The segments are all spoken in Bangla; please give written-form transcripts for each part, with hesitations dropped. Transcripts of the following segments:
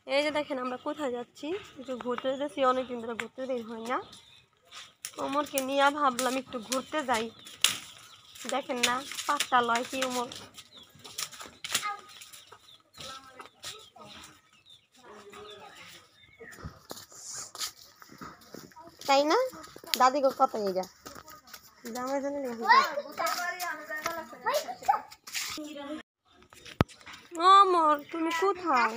এই যে দেখেন আমরা কোথায় যাচ্ছি, একটু ঘুরতে যাচ্ছি। অনেকদিন ধরে ঘুরতে বের হয় না। ওমরকে নিয়ে ভাবলাম একটু ঘুরতে যাই। দেখেন না পাঁচটা লয় কি ওমর। তাই না দাদি গো কত যা জামাই জানি ওমর তুমি কোথায়?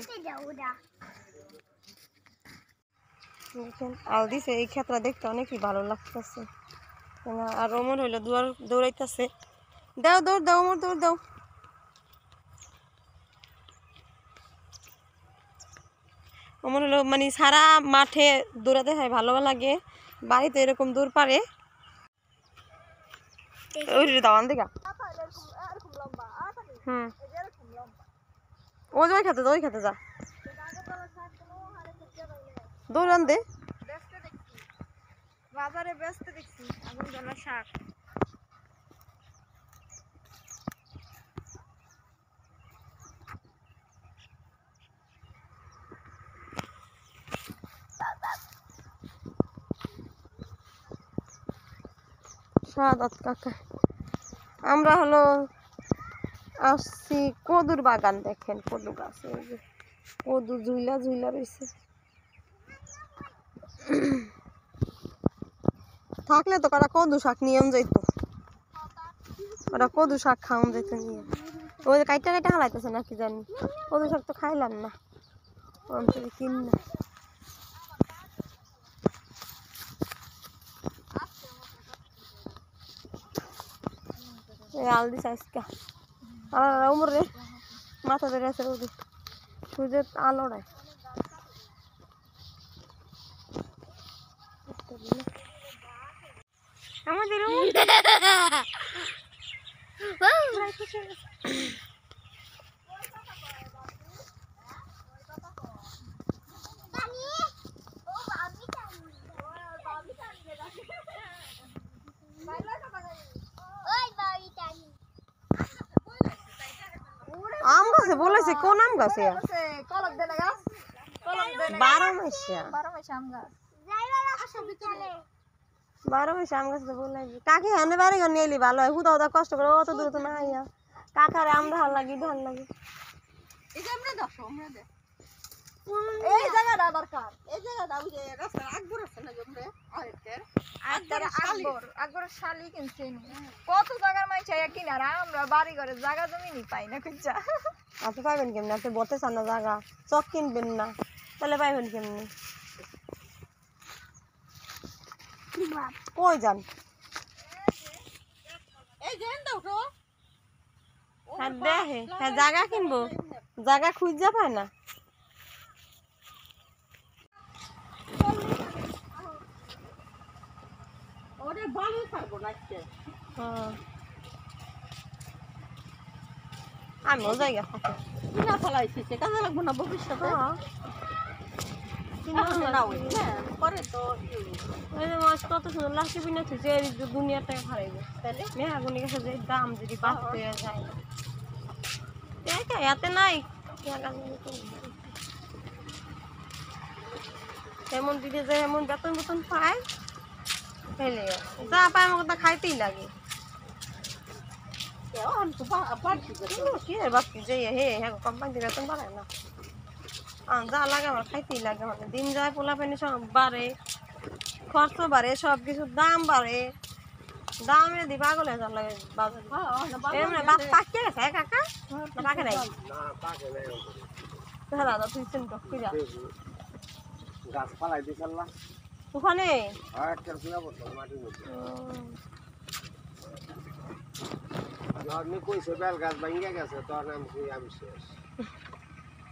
আলদিছে এই ক্ষেত্রে দেখতে অনেকই ভালো লাগতেছে। আর ওমর হইলো দৌড়াইতেছে। দাও দৌড় দাও ওমর দৌড় দাও। ওমর হলো মানে সারা মাঠে দৌড়াতে হয়, ভালো লাগে। বাড়িতে এরকম দৌড় পারে। ওই দাওয়ান দিকা ওই খেতে ওই খেতে যা দৌড়ান দে। বাজারে ব্যস্ত দেখছি আগুন জ্বলা শাক। সাদাত কাকা আমরা হলো আসছি কদুর বাগান। দেখেন কদু গাছ, কদু ঝুইলা ঝুইলা রয়েছে। থাকলে তো কারা কদু শাক নিয়ে যাইতো, ওরা কদু শাক খাওয়ান যেত নিয়ে। ওই যে কাইটা কাইটা হালাইতেছে না কি জানি। কদু শাক তো খাইলাম না, কিন না। আলদি সাইজকা উমর রে মাথা ধরে আছে রোদে সূর্যের আলোড়ায়। আমাদের আম গাছে বলেছে কোন আম গাছে? 12 মাসে আম গাছ। 12 মাসে আম গাছ তো বলে কাকি হানে বাড়ি ঘর নিয়ে এলি ভালো হয়। হুদা হুদা কষ্ট করে অত দূর তো না আইয়া কাকারে আম ভাল লাগে ভাল লাগে। এই জায়গাটা দরকার, এই জায়গাটা ওই যে রাস্তার আকবর আছে না জমরে আকবরের শালি কিনছে। কত জায়গার মাই চাই কিনারা আমরা বাড়ি ঘরে জায়গা জমি নি পাই না খুঁজা। আপনি পাইবেন কেমনি? আপনি বলতে চান না জায়গা, চক কিনবেন না, তাহলে পাইবেন কেমনি? কই যান? এই যে দাও তো হ্যাঁ দেখে হ্যাঁ জায়গা কিনবো, জায়গা খুঁজা পায় না। আমিও জায়গা কিনা ফেলাইছি কাজে লাগবো না ভবিষ্যতে। পরে তো কত সুন্দর লাঠি বিনা থুছে দুনিয়ার টাকা হারাইবে। তাহলে মেহাগুনি গেছে যে দাম যদি বাঁচতে যায় এতে নাই। এমন দিকে যে এমন বেতন বেতন পায় ফেলে যা পায় আমার কথা খাইতেই লাগে। বাকি যে হে হ্যাঁ কোম্পানি বেতন বাড়ায় না, যা লাগে আমার খাইতেই লাগে। মানে দিন যায় পোলা পানি সব বাড়ে, খরচ বাড়ে, সব কিছুর দাম বাড়ে। দামে দি পাগল হয়ে লাগে বাজারে। বাস পাকিয়ে গেছে কাকা না পাকে নাই? দাদা তুই চিন্তা ফিরা গাছ পালাই দিছাল্লা ওখানে কইছে বেল গাছ ভাঙ্গা গেছে তখন আমি শেষ।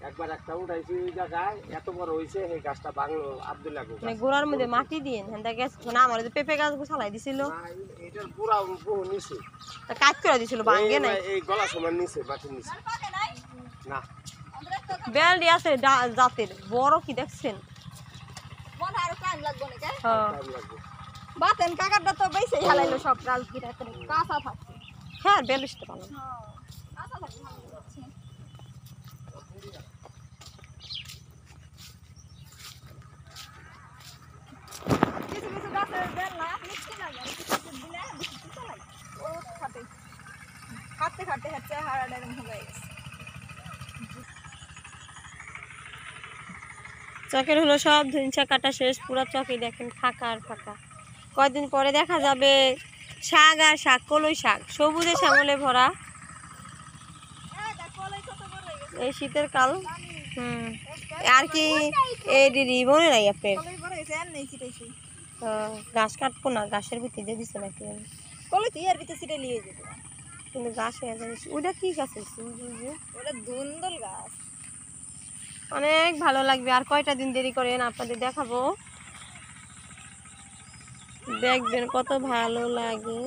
একবার একটা উঠাইছি ওই জায়গায় এত বড় হয়েছে সেই গাছটা বাংলো আব্দুল্লাহ গোড়ার মধ্যে মাটি দিয়ে গেছে। আমার পেঁপে গাছ ছালাই দিছিল, এটার পুরা বহু নিচে কাজ করে দিছিল ভাঙ্গে নাই। এই গলা সমান নিচে মাটির নিচে না বেলডি আছে জাতের বড় কি দেখছেন? বাতেন কাকারটা তো বেশি হালাইলো সব গাছ গিরা করে কাঁচা থাকছে। হ্যাঁ বেলিশটা ভালো। চকের হলো সব ধুইনছা কাটা শেষ, পুরো চকে দেখেন ফাঁকা আর ফাঁকা। কয়দিন পরে দেখা যাবে শাক আর শাক, কলই শাক সবুজে শ্যামলে ভরা এই শীতের কাল। আর কি এই দিদি বলে নাই আপনার গাছ কাটবো না, গাছের ভিতরে দিয়ে দিচ্ছে নাকি কিন্তু গাছে ওইটা কি গাছ হয়েছে? ধুন্দল গাছ। অনেক ভালো লাগবে। আর কয়টা দিন দেরি করেন, আপনাদের দেখাবো, দেখবেন কত ভালো লাগে।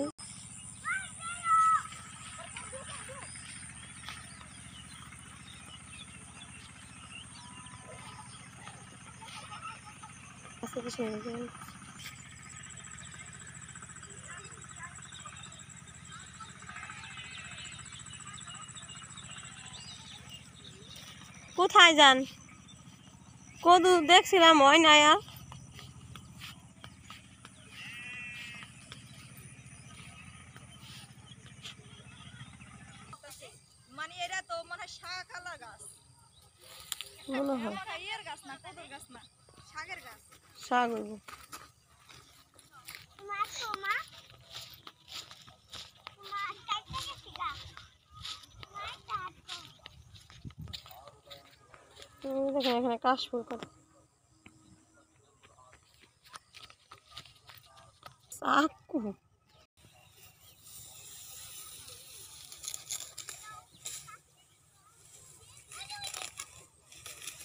কোথায় যান? কদু দেখছিলাম হয় না আর। মানে এটা তো মানে শাক আলা গাছ মনে হয় ইয়ের গাছ না, কদুর গাছ না, শাকের গাছ। শাক হইব। দেখেন এখানে কাশফুল কত চাকু।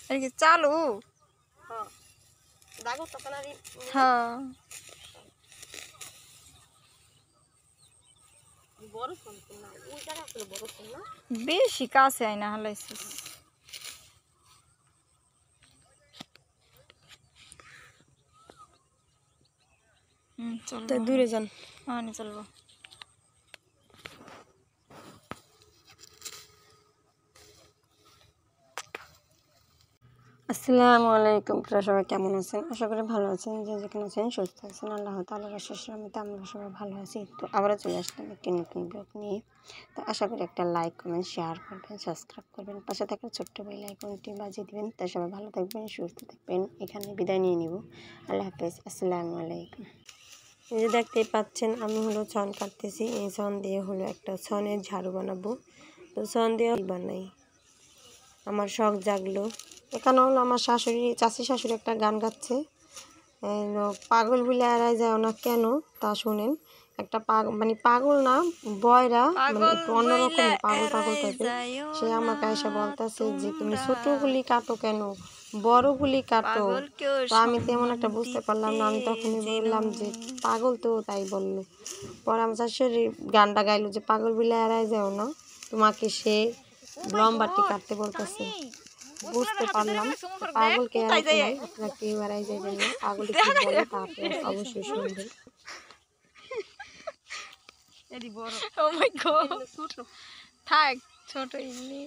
এটা কি চালু? হ্যাঁ দাগো তখন আর হ্যাঁ বড় ফোন না, ওই জায়গা করে বড় ফোন না। বেশি কাছে আইনা হালাইছিস। চল তো দূরে যান। হ্যাঁ চলবো। আসসালামু আলাইকুম, আপনারা সবাই কেমন আছেন? আশা করি ভালো আছেন। যে যেখানে আছেন সুস্থ আছেন, আল্লাহ তাআলার অশেষ রহমতে আমরা সবাই ভালো আছি। তো আবারও চলে আসলাম একটি নতুন ব্লগ নিয়ে। তো আশা করি একটা লাইক কমেন্ট শেয়ার করবেন, সাবস্ক্রাইব করবেন, পাশে থাকা ছোট্ট বেল আইকনটি বাজিয়ে দিবেন। তো সবাই ভালো থাকবেন, সুস্থ থাকবেন। এখানে বিদায় নিয়ে নিব। আল্লাহ হাফেজ, আসসালামু আলাইকুম। এই যে দেখতেই পাচ্ছেন আমি হলো ছন কাটতেছি। এই ছন দিয়ে হলো একটা ছনের ঝাড়ু বানাবো। তো ছন দিয়ে বানাই, আমার শখ জাগলো। এখানে হলো আমার শাশুড়ি, চাচি শাশুড়ি একটা গান গাচ্ছে, পাগল বলে এড়াই যায় না কেন, তা শোনেন। একটা মানে পাগল না, বয়রা, মানে একটু অন্যরকম পাগল পাগল টাইপের। সে আমাকে এসে বলতেছে যে তুমি ছোটগুলি কাটো কেন, বড়গুলি কাটো। তো আমি তেমন একটা বুঝতে পারলাম না। আমি তখনই বললাম যে পাগল তো, তাই বললো। পরে আমার শাশুড়ি গানটা গাইলো যে পাগল বলে এড়াই যাও না, তোমাকে সে লম্বাটি কাটতে বলতেছে। বুঝতে পারলাম পাগলকে এড়াইতে নাই, আপনারা কেউ এড়াই যাবেন না। পাগল কি বলে তা আপনারা অবশ্যই শুনবেন। ও মাই গড, থাক ছোট ইলি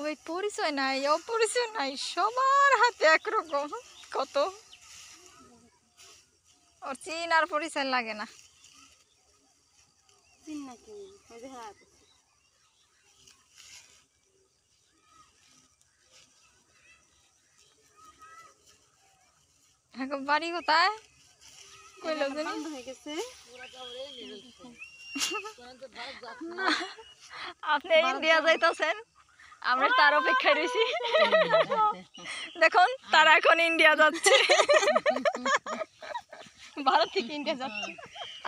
ওই পরিচয় নাই, অপরিচয় নাই, সবার হাতে একরকম। কত ওর চিন আর পরিচয় লাগে না। এখন বাড়ি কোথায় কইলো জানি হয়ে গেছে। আপনি ইন্ডিয়া যাইতেছেন, আমরা তার অপেক্ষায় রয়েছি। দেখুন তারা এখন ইন্ডিয়া যাচ্ছে, ভারত থেকে ইন্ডিয়া যাচ্ছে।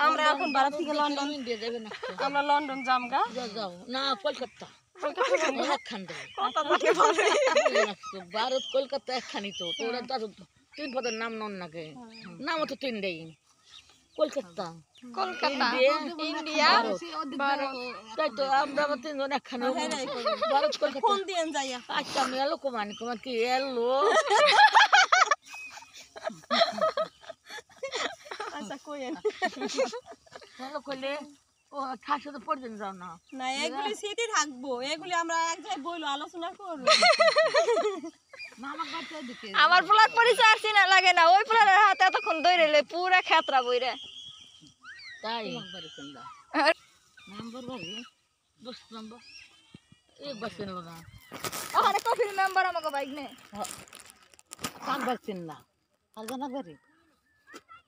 আমরা এখন ভারত থেকে লন্ডন, আমরা লন্ডন জামগা না কলকাতা ভারত কলকাতা একখানি তো তোরা তিন পদের নাম নন নাকি নামও তো তিন দেই কলকাতা কলকাতা ইন্ডিয়া ভারত। তাই তো আমরা তিনজন একখানে ভারত কলকাতা ফোন দিয়ে যাইয়া আচ্ছা আমি এলো কমানি কমা কি এলো আচ্ছা কইেন এলো কইলে ও ঠাসে তো পড়বেন যাও না না এগুলি স্মৃতি থাকবো, এগুলি আমরা এক জায়গায় বইলো আলোচনা করবো। মামা বাড়িতে এদিকে আমার পোলার পরিচয় আর চিনা লাগে না, ওই পোলার হাতে এতক্ষণ ধরে লে পুরা খেতরা বইরে। তাই বাড়ি চিন্তা মেম্বার বাড়ি দশ নম্বর এই বসে নেব না ওখানে কফির মেম্বার আমাকে বাইক নে কাক বাড়ছেন না ফারজানা বাড়ি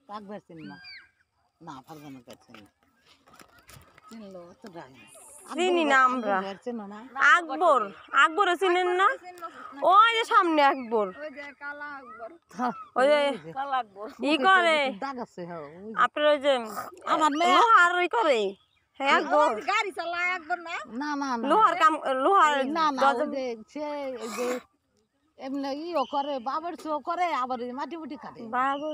কাক বাড়ছেন না না ফারজানা বাড়ছেন না চিনলো তো ডাই চিনি না আমরা। বাড়ছেন না আকবর, আকবর চিনেন না? ওই যে সামনে আকবর, ওই যে কালা আকবর। ওই যে কালা আকবর ই করে দাগ আছে হ্যাঁ আপনার ওই যে আমার মেয়ে লোহার ই করে, হ্যাঁ আকবর ওই যে গাড়ি চালায় আকবর না? না না না লোহার কাম, লোহার না না ওই যে সে ওই যে এমনি ইও করে বাবার শো করে আবার ওই মাটি মুটি কাটে বাবু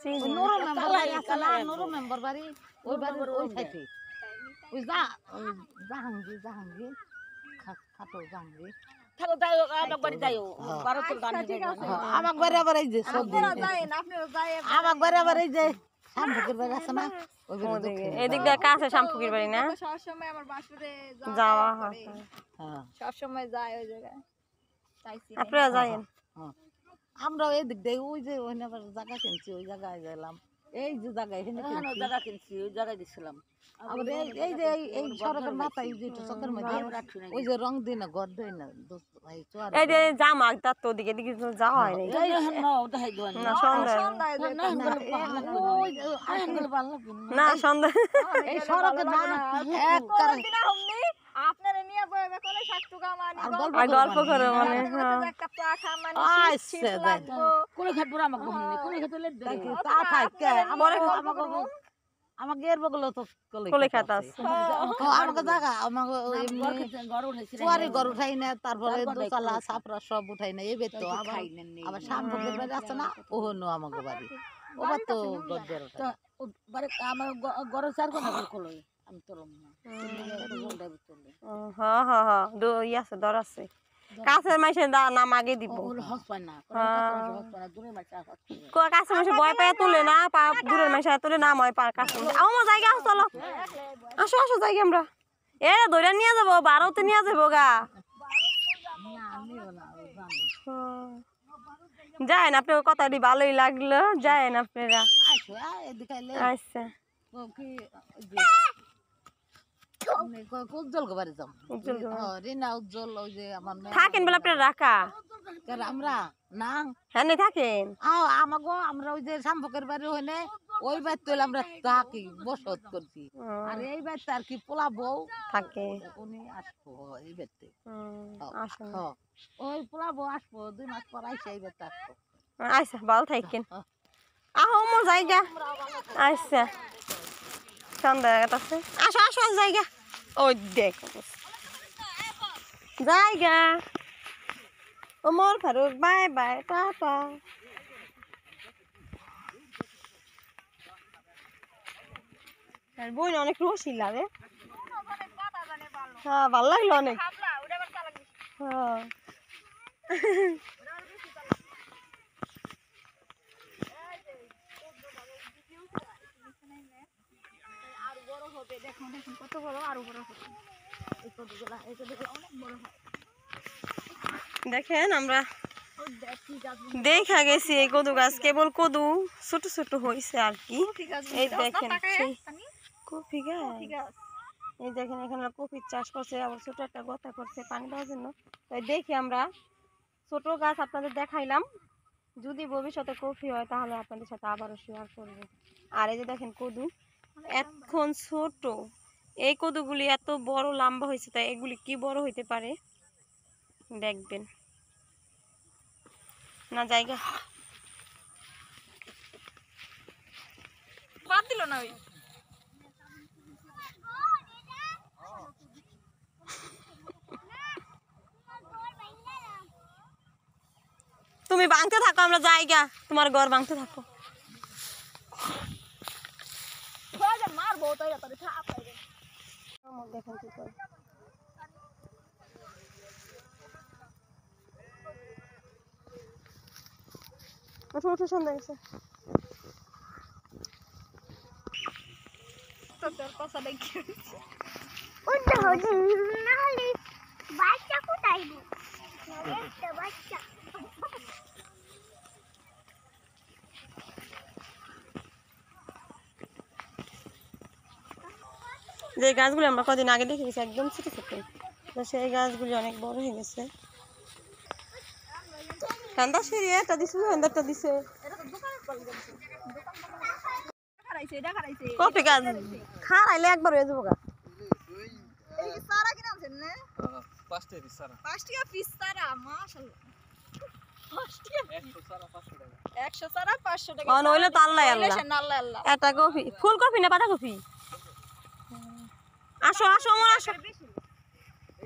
চিনি ওই নুরু মেম্বার বাড়ি আছে না নুরু মেম্বার বাড়ি ওই বাড়ির ওই সাইডে ওই জাহাঙ্গীর জাহাঙ্গীর খাটো জাহাঙ্গীর থাকো যাই আমার বাড়ি যাই ভারতের গান আমার বাড়ি আবার এই যে আপনারা যায়েন, আপনারা যায়েন। আমার বাড়ি আবার এই যে শামপুকুর বাড়ি আছে না ওই বাড়ি এদিক দিয়ে কাছে শামপুকির বাড়ি না সবসময় আমার বাসুরে যাওয়া হয়। হ্যাঁ সবসময় যায় ওই জায়গায়, চাইছি আপনারা যাইন আমরা এদিক দিয়ে ওই যে ওই আবার জায়গা কিনছি ওই জায়গায় গেলাম এই যে জায়গায় এখানে জায়গা কিনছি ওই জায়গায় দিছিলাম আবার এই যে এই সড়কের মাথায় এই যে চকের মধ্যে ওই যে রং দিই না ঘর দিই না এই যে জামা তার তো ওদিকে দিকে তো যাওয়া হয় নাই না সন্ধ্যা না সন্ধ্যা এই সড়কে এক আপনারা নিয়ে বইবে কোলে 60 টাকা মানে আর গল্প করে মানে একটা চা খা মানে আইছে দেখ কোলে খাটবো আমাকে কোলে খাটলে তা থাকে আমাকে এর বগল তো কোলে খাতা আছে আমাকে জায়গা আমাকে চুয়ারি ঘর উঠাই না তারপরে দোতলা ছাপরা সব উঠাই না এই বেত আবার শামপুকের বাড়ি আছে না ওহনো আমাকে বাড়ি ওবার তো গদ্দের আমার ঘর চার কোন কোলে আমি তো হ্যাঁ হ্যাঁ হ্যাঁ ই আছে দর আছে কাছের মাসে নাম আগে দিব কাছের মাসে ভয় পায় তুলে না দূরের মাসে তুলে নাম হয় কাছে আমার জায়গা আছে চলো আসো আসো জায়গা আমরা এ ধরে নিয়ে যাবো 12তে নিয়ে যাবো গা যায়েন আপনার কথাটি ভালোই লাগলো যায়েন আপনারা আচ্ছা উজ্জ্বল বাড়ি যাম রিনা উজ্জ্বল ওই যে আমার থাকেন বলে আপনার রাখা আমরা না হ্যাঁ থাকেন আমাগো আমরা ওই যে শামপুকের বাড়ি হইলে ওই বাড়ি তো আমরা থাকি বসত করছি আর এই বাড়িতে আর কি পোলা বউ থাকে উনি আসবো এই বাড়িতে আসেন ওই পোলা বউ আসবো 2 মাস পর আইসা এই বাড়িতে আসবো আচ্ছা ভালো থাকেন আহো মোর জায়গা আচ্ছা সন্ধ্যা আছে আসো আসো জায়গা ওই দেখ জায়গা ও মোর ফারুক বাই বাই টাটা বই অনেক রসিলা রে হ্যাঁ ভালো লাগলো অনেক হ্যাঁ কত বড় আরো বড় হবে এই কতগুলা এটা দেখে অনেক বড় হয় দেখেন আমরা দেখা গেছি এই কদু গাছ কেবল কদু ছোট ছোট হয়েছে আর কি এই দেখেন কফি গাছ এই দেখেন এখানে কফির চাষ করছে আবার ছোট একটা গতা করছে পানি দেওয়ার জন্য তাই দেখি আমরা ছোট গাছ আপনাদের দেখাইলাম যদি ভবিষ্যতে কফি হয় তাহলে আপনাদের সাথে আবারও শেয়ার করব আর এই যে দেখেন কদু এখন ছোট এই কদুগুলি এত বড় লম্বা হয়েছে তাই এগুলি কি বড় হইতে পারে দেখবেন না জায়গা বাদ দিল না ওই তুমি ভাঙতে থাকো আমরা জায়গা তোমার ঘর ভাঙতে থাকো মারবো তাই দেখেন কি করে ওঠো ওঠো সন্ধ্যা গেছে লাগতেছে আর কথা দেখি ওটা না হলে বাচ্চা কোথায় একটা বাচ্চা যে গাছগুলো আমরা কদিন আগে দেখে গেছি একদম ছোট ছোট, তো সেই গাছগুলি অনেক বড় হয়ে গেছে। কান্দা সিঁড়ি একটা দিছে, একটা দিছে খারাইছে এটা খারাইছে কপি গাছ খারাইলে একবার হয়ে যাবো গা। এই কি সারা কিনা আনছেন না 5 টাকা সারা 5 টাকা পিস সারা মাশাআল্লাহ 5 টাকা 100 সারা 500 টাকা 100 সারা 500 টাকা নইলে তো আল্লাহ আল্লাহ। আল্লাহ আল্লাহ এটা কপি, ফুলকপি না বাঁধাকপি? আসো আসো আমার আসো,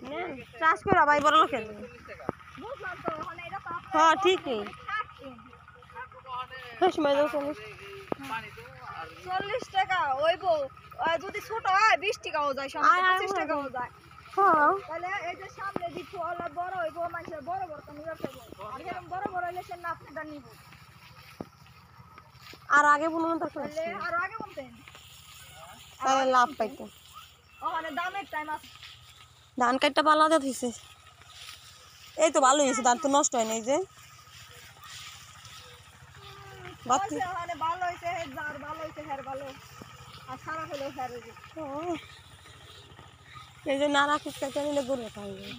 নেন, চাষ করে ভাই বড় লোকের। বুঝলাম তো মানে এটা তো হ্যাঁ ঠিকই, থাকেন সময় দাও চলো। 40 টাকা ওইব যদি ছোট হয় 20 টাকাও যায়, আয়, আয়, 25 টাকাও যায়। হ্যাঁ তাহলে এই যে সামনে দিচ্ছ ওলা বড় হইব, মানুষের বড় বড় তো নিয়ে যাবে, আর এরকম বড় বড় হইলে সে না আপনারটা নিব। আর আগে বলুন তো তাহলে আর আগে বলতেন তাহলে লাভ পাইতো। ওখানে দামের টাইম আছে। ধান কাটটা ভালো দিয়ে ধুইছে, এই তো ভালো হয়েছে, ধান তো নষ্ট হয় না। এই যে বাতি, বলছে ওখানে ভালো হইছে, হে যার ভালো হইছে হের ভালো, আর খারাপ হলো হের। এই যে নারা কুচকা নিলে গরু খাওয়া যায়।